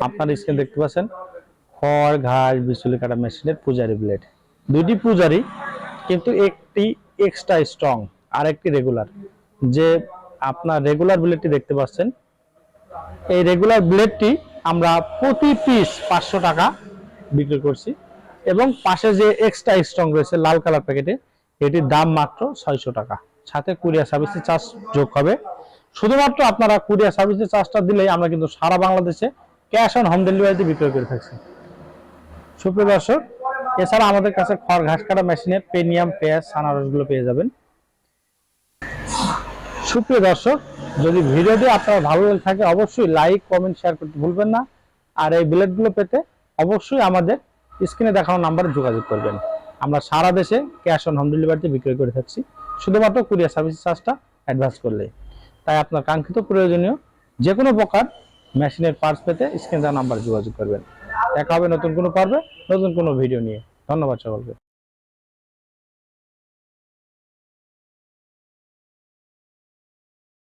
আপনার স্ক্রিন দেখতে পাচ্ছেন খড় ঘাস বিচুলি কাটা মেশিনের পূজারি ব্লেড। দুইটি পূজারি, কিন্তু একটি এক্সট্রা স্ট্রং আর একটি রেগুলার। যে আপনার রেগুলার ব্লেডটি দেখতে পাচ্ছেন, এই রেগুলার ব্লেডটি আমরা প্রতি পিস 500 টাকা বিক্রি করছি, এবং পাশে যে এক্সট্রা স্ট্রং রয়েছে লাল কালার প্যাকেটে, এটির দাম মাত্র 600 টাকা। সাথে কুরিয়ার সার্ভিসের চার্জ যোগ হবে। শুধুমাত্র আপনারা কুরিয়ার সার্ভিসের চার্জটা দিলেই আমরা কিন্তু সারা বাংলাদেশে ক্যাশ অন হোম ডেলিভারিতে বিক্রয় করে থাকছি। সুপ্রিয় দর্শক, এছাড়া আমাদের কাছে খড় ঘাস কাটা মেশিনের প্রিমিয়াম পেঁয়াজ আনারসগুলো পেয়ে যাবেন। সুপ্রিয় দর্শক, যদি ভিডিওটি আপনার ভালো লেগে থাকে অবশ্যই লাইক কমেন্ট শেয়ার করতে ভুলবেন না। আর এই ব্লেডগুলো পেতে অবশ্যই আমাদের স্ক্রিনে দেখানো নাম্বারে যোগাযোগ করবেন। আমরা সারা দেশে ক্যাশ অন হোম ডেলিভারিতে বিক্রয় করে থাকছি, শুধুমাত্র কুরিয়ার সার্ভিস চার্জটা অ্যাডভান্স করলে। তাই আপনার কাঙ্ক্ষিত প্রয়োজনীয় যে কোনো প্রকার মেশিনের পার্টস পেতে স্ক্রিনে দেওয়া নাম্বারে যোগাযোগ করবেন। দেখা হবে নতুন কোনো পর্বে নতুন কোনো ভিডিও নিয়ে। ধন্যবাদ সকলকে।